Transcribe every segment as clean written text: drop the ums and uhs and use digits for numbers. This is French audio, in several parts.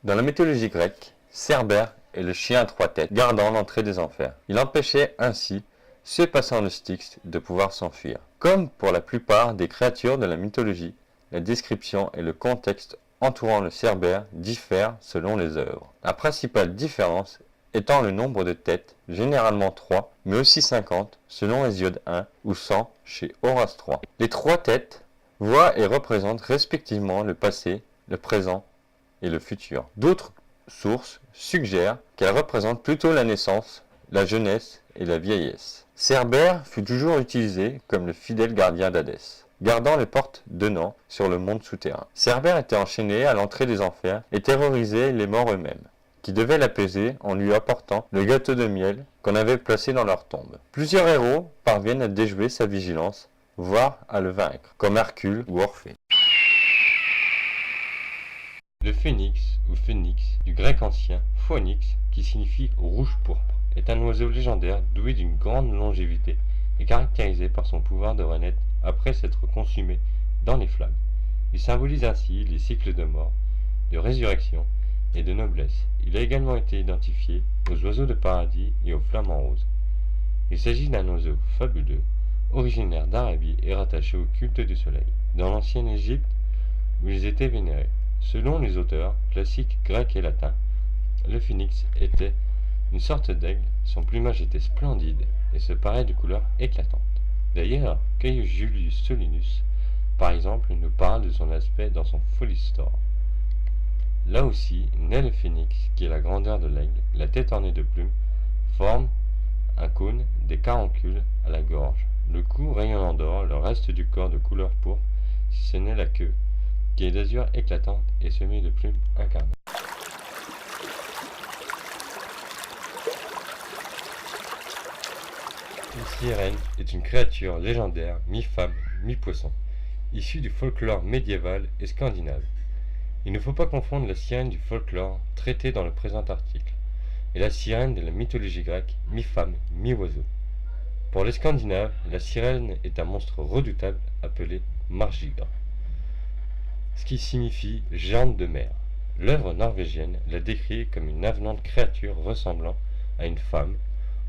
Dans la mythologie grecque, Cerbère est le chien à 3 têtes gardant l'entrée des enfers. Il empêchait ainsi ceux passant le Styx de pouvoir s'enfuir. Comme pour la plupart des créatures de la mythologie, la description et le contexte entourant le Cerbère diffèrent selon les œuvres. La principale différence étant le nombre de têtes, généralement 3, mais aussi 50 selon Hésiode 1 ou 100 chez Horace 3. Les 3 têtes voient et représentent respectivement le passé, le présent et le futur. D'autres sources suggèrent qu'elles représentent plutôt la naissance, la jeunesse et la vieillesse. Cerbère fut toujours utilisé comme le fidèle gardien d'Hadès, gardant les portes donnant sur le monde souterrain. Cerbère était enchaîné à l'entrée des enfers et terrorisait les morts eux-mêmes, qui devaient l'apaiser en lui apportant le gâteau de miel qu'on avait placé dans leur tombe. Plusieurs héros parviennent à déjouer sa vigilance, voire à le vaincre, comme Hercule ou Orphée. Le phénix, ou phénix, du grec ancien phonix, qui signifie rouge-pourpre, est un oiseau légendaire doué d'une grande longévité et caractérisé par son pouvoir de renaître après s'être consumé dans les flammes. Il symbolise ainsi les cycles de mort, de résurrection et de noblesse. Il a également été identifié aux oiseaux de paradis et aux flamants roses. Il s'agit d'un oiseau fabuleux, originaire d'Arabie et rattaché au culte du soleil, dans l'ancienne Égypte où ils étaient vénérés. Selon les auteurs classiques grecs et latins, le phénix était une sorte d'aigle, son plumage était splendide et se parait de couleurs éclatantes. D'ailleurs, Caius Julius Solinus, par exemple, nous parle de son aspect dans son Pholistor. Là aussi, naît le phénix, qui est la grandeur de l'aigle, la tête ornée de plumes, forme un cône, des caroncules à la gorge, le cou rayonnant d'or, le reste du corps de couleur pourpre, si ce n'est la queue, qui est d'azur éclatante et semée de plumes incarnées. Une sirène est une créature légendaire, mi-femme, mi-poisson, issue du folklore médiéval et scandinave. Il ne faut pas confondre la sirène du folklore traitée dans le présent article et la sirène de la mythologie grecque, mi-femme, mi-oiseau. Pour les Scandinaves, la sirène est un monstre redoutable appelé Margigr, ce qui signifie géante de mer. L'œuvre norvégienne la décrit comme une avenante créature ressemblant à une femme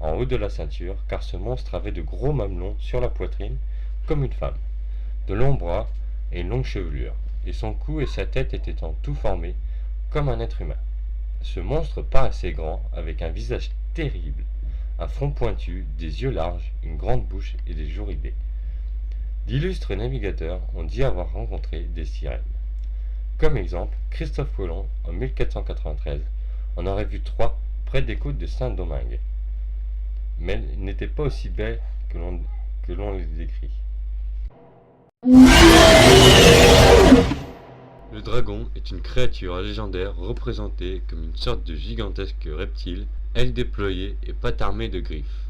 en haut de la ceinture, car ce monstre avait de gros mamelons sur la poitrine comme une femme, de longs bras et une longue chevelure, et son cou et sa tête étaient en tout formés comme un être humain. Ce monstre paraissait grand, avec un visage terrible, un front pointu, des yeux larges, une grande bouche et des joues ridées. D'illustres navigateurs ont dit avoir rencontré des sirènes. Comme exemple, Christophe Colomb, en 1493, en aurait vu 3 près des côtes de Saint-Domingue. Mais elles n'étaient pas aussi belles que l'on les décrit. Le dragon est une créature légendaire représentée comme une sorte de gigantesque reptile, ailes déployées et pattes armées de griffes.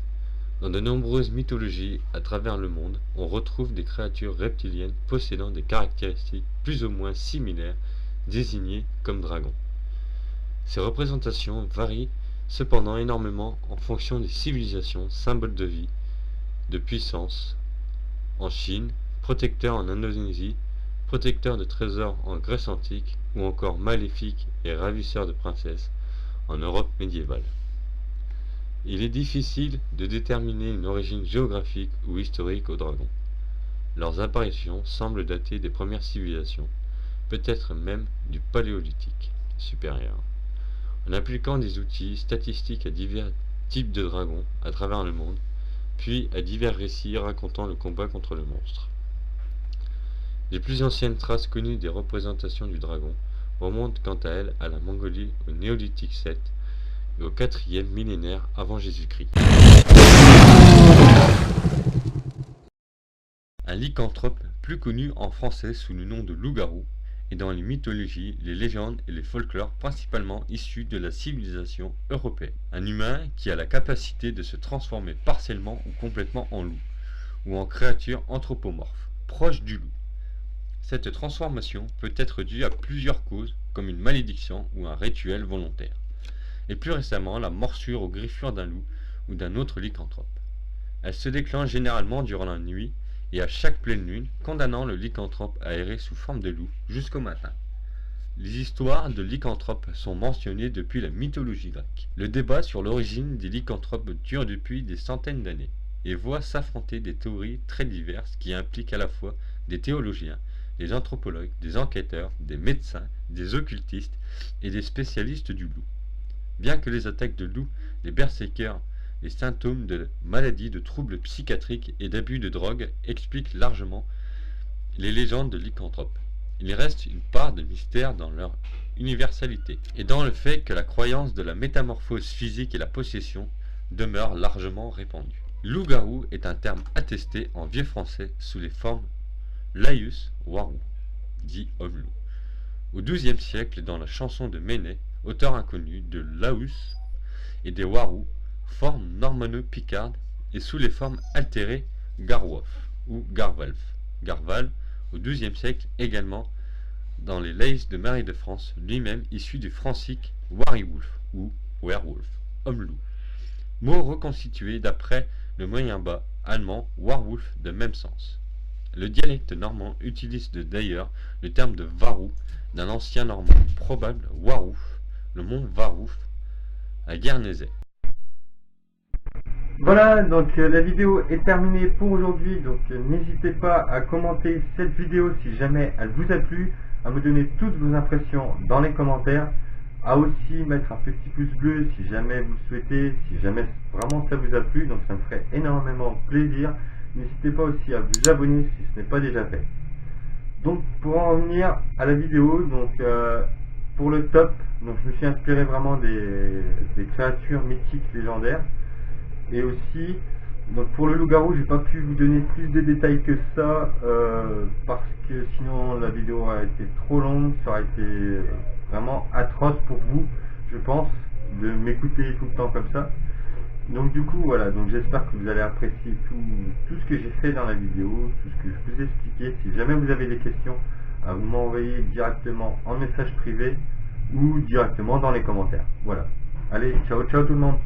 Dans de nombreuses mythologies à travers le monde, on retrouve des créatures reptiliennes possédant des caractéristiques plus ou moins similaires, désignées comme dragons. Ces représentations varient cependant énormément en fonction des civilisations, symboles de vie, de puissance. En Chine, protecteur en Indonésie, protecteur de trésors en Grèce antique, ou encore maléfique et ravisseur de princesses en Europe médiévale. Il est difficile de déterminer une origine géographique ou historique aux dragons. Leurs apparitions semblent dater des premières civilisations, peut-être même du paléolithique supérieur, en appliquant des outils statistiques à divers types de dragons à travers le monde, puis à divers récits racontant le combat contre le monstre. Les plus anciennes traces connues des représentations du dragon remontent quant à elles à la Mongolie au Néolithique 7 et au 4e millénaire avant Jésus-Christ. Un lycanthrope, plus connu en français sous le nom de loup-garou, est dans les mythologies, les légendes et les folklores principalement issus de la civilisation européenne. Un humain qui a la capacité de se transformer partiellement ou complètement en loup, ou en créature anthropomorphe, proche du loup. Cette transformation peut être due à plusieurs causes, comme une malédiction ou un rituel volontaire, et plus récemment la morsure aux griffures d'un loup ou d'un autre lycanthrope. Elle se déclenche généralement durant la nuit et à chaque pleine lune, condamnant le lycanthrope à errer sous forme de loup jusqu'au matin. Les histoires de lycanthropes sont mentionnées depuis la mythologie grecque. Le débat sur l'origine des lycanthropes dure depuis des centaines d'années et voit s'affronter des théories très diverses qui impliquent à la fois des théologiens, des anthropologues, des enquêteurs, des médecins, des occultistes et des spécialistes du loup. Bien que les attaques de loups, les berserkers, les symptômes de maladies, de troubles psychiatriques et d'abus de drogue expliquent largement les légendes de lycanthropes, il reste une part de mystère dans leur universalité et dans le fait que la croyance de la métamorphose physique et la possession demeure largement répandue. Loup-garou est un terme attesté en vieux français sous les formes laïus warou, dit homme-loup. Au XIIe siècle, dans la chanson de Ménet, auteur inconnu de Laus et des Warous, forme normanno-picarde et sous les formes altérées Garwof ou Garwalf. Garval, au XIIe siècle également, dans les Laïs de Marie de France, lui-même issu du francique Wariwulf ou Werwolf, homme-loup. Mot reconstitué d'après le moyen bas allemand Warwolf de même sens. Le dialecte normand utilise d'ailleurs le terme de varou d'un ancien normand probable Warouf, le mont Varouf à Guernesey. Voilà, donc la vidéo est terminée pour aujourd'hui, donc n'hésitez pas à commenter cette vidéo si jamais elle vous a plu, à me donner toutes vos impressions dans les commentaires, à aussi mettre un petit pouce bleu si jamais vous le souhaitez, si jamais vraiment ça vous a plu, donc ça me ferait énormément plaisir. N'hésitez pas aussi à vous abonner si ce n'est pas déjà fait. Donc pour en revenir à la vidéo, donc pour le top, donc je me suis inspiré vraiment des créatures mythiques légendaires. Et aussi, donc pour le loup-garou, j'ai pas pu vous donner plus de détails que ça, parce que sinon la vidéo a été trop longue, ça aurait été vraiment atroce pour vous, je pense, de m'écouter tout le temps comme ça. Donc du coup, voilà, donc j'espère que vous allez apprécier tout ce que j'ai fait dans la vidéo, tout ce que je vous ai expliqué. Si jamais vous avez des questions, vous m'envoyez directement en message privé ou directement dans les commentaires. Voilà. Allez, ciao ciao tout le monde.